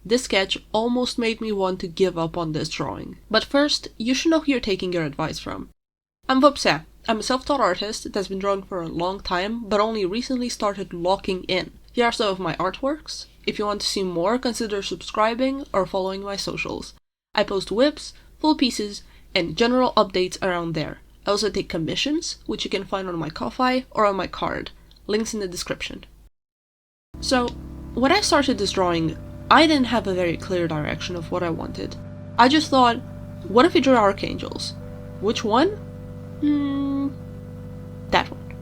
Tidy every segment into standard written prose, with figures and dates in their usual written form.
This sketch almost made me want to give up on this drawing. But first, you should know who you're taking your advice from. I'm Vopse. I'm a self-taught artist that's been drawing for a long time, but only recently started locking in. Here are some of my artworks. If you want to see more, consider subscribing or following my socials. I post whips, full pieces, and general updates around there. I also take commissions, which you can find on my Ko-Fi or on my card. Links in the description. So, when I started this drawing, I didn't have a very clear direction of what I wanted. I just thought, what if we drew archangels? Which one? That one.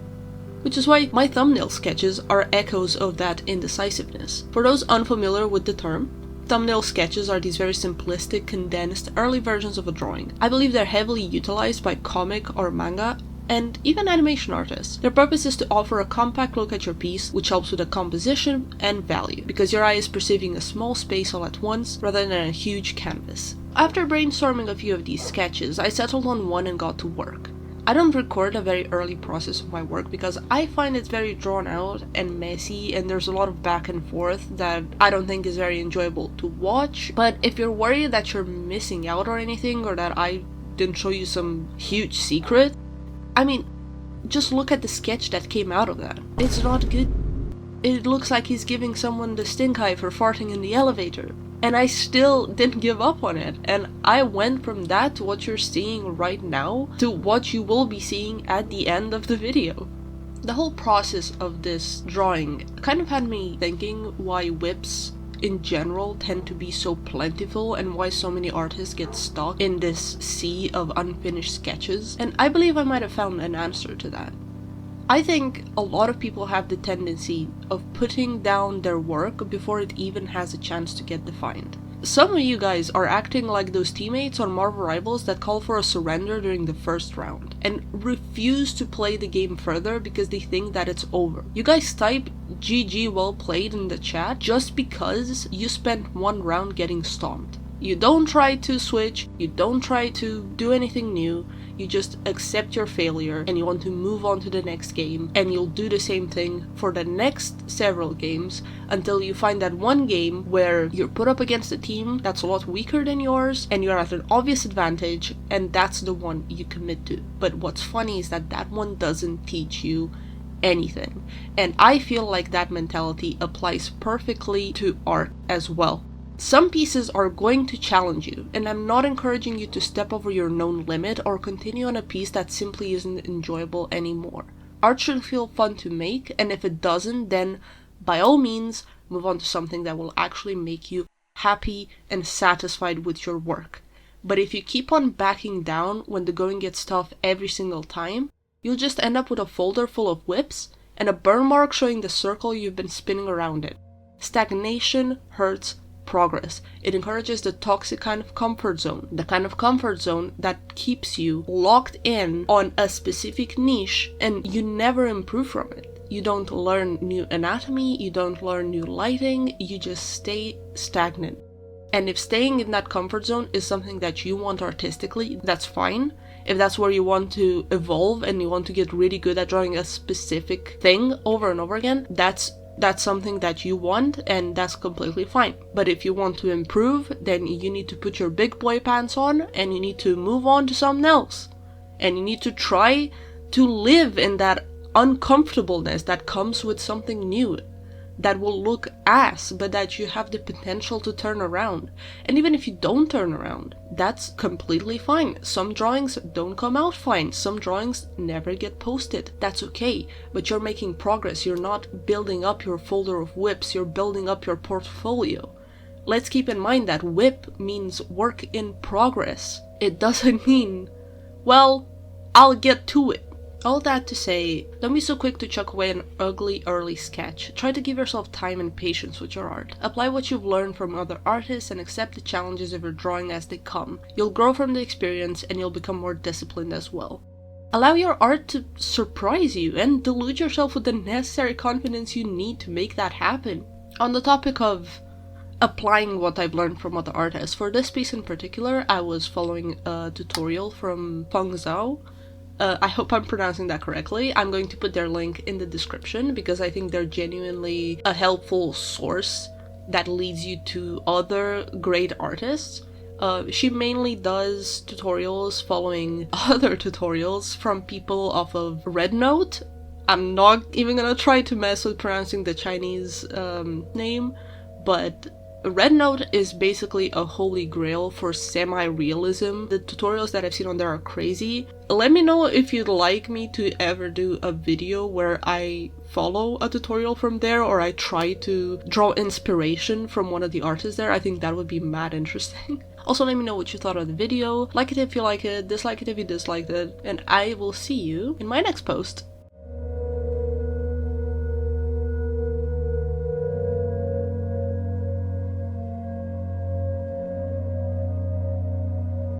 Which is why my thumbnail sketches are echoes of that indecisiveness. For those unfamiliar with the term, thumbnail sketches are these very simplistic, condensed, early versions of a drawing. I believe they're heavily utilized by comic or manga and even animation artists. Their purpose is to offer a compact look at your piece, which helps with the composition and value, because your eye is perceiving a small space all at once rather than a huge canvas. After brainstorming a few of these sketches, I settled on one and got to work. I don't record a very early process of my work because I find it's very drawn out and messy, and there's a lot of back and forth that I don't think is very enjoyable to watch. But if you're worried that you're missing out or anything, or that I didn't show you some huge secret, I mean, just look at the sketch that came out of that. It's not good. It looks like he's giving someone the stink eye for farting in the elevator. And I still didn't give up on it, and I went from that to what you're seeing right now to what you will be seeing at the end of the video. The whole process of this drawing kind of had me thinking why whips in general tend to be so plentiful and why so many artists get stuck in this sea of unfinished sketches, and I believe I might have found an answer to that. I think a lot of people have the tendency of putting down their work before it even has a chance to get defined. Some of you guys are acting like those teammates on Marvel Rivals that call for a surrender during the first round and refuse to play the game further because they think that it's over. You guys type GG well played in the chat just because you spent one round getting stomped. You don't try to switch, you don't try to do anything new, you just accept your failure and you want to move on to the next game, and you'll do the same thing for the next several games until you find that one game where you're put up against a team that's a lot weaker than yours and you're at an obvious advantage, and that's the one you commit to. But what's funny is that that one doesn't teach you anything, and I feel like that mentality applies perfectly to art as well. Some pieces are going to challenge you, and I'm not encouraging you to step over your known limit or continue on a piece that simply isn't enjoyable anymore. Art should feel fun to make, and if it doesn't, then by all means move on to something that will actually make you happy and satisfied with your work. But if you keep on backing down when the going gets tough every single time, you'll just end up with a folder full of whips and a burn mark showing the circle you've been spinning around it. Stagnation hurts progress. It encourages the toxic kind of comfort zone, the kind of comfort zone that keeps you locked in on a specific niche and you never improve from it. You don't learn new anatomy, you don't learn new lighting, you just stay stagnant. And if staying in that comfort zone is something that you want artistically, that's fine. If that's where you want to evolve and you want to get really good at drawing a specific thing over and over again, that's something that you want, and that's completely fine. But if you want to improve, then you need to put your big boy pants on and you need to move on to something else. And you need to try to live in that uncomfortableness that comes with something new, that will look ass, but that you have the potential to turn around. And even if you don't turn around, that's completely fine. Some drawings don't come out fine. Some drawings never get posted. That's okay, but you're making progress. You're not building up your folder of whips, you're building up your portfolio. Let's keep in mind that whip means work in progress. It doesn't mean, well, I'll get to it. All that to say, don't be so quick to chuck away an ugly early sketch. Try to give yourself time and patience with your art. Apply what you've learned from other artists and accept the challenges of your drawing as they come. You'll grow from the experience and you'll become more disciplined as well. Allow your art to surprise you and delude yourself with the necessary confidence you need to make that happen. On the topic of applying what I've learned from other artists, for this piece in particular, I was following a tutorial from Feng Zhao. I hope I'm pronouncing that correctly. I'm going to put their link in the description because I think they're genuinely a helpful source that leads you to other great artists. She mainly does tutorials following other tutorials from people off of Red Note. I'm not even gonna try to mess with pronouncing the Chinese name, but Red Note is basically a holy grail for semi-realism. The tutorials that I've seen on there are crazy. Let me know if you'd like me to ever do a video where I follow a tutorial from there, or I try to draw inspiration from one of the artists there. I think that would be mad interesting. Also, let me know what you thought of the video. Like it if you like it, dislike it if you disliked it, and I will see you in my next post.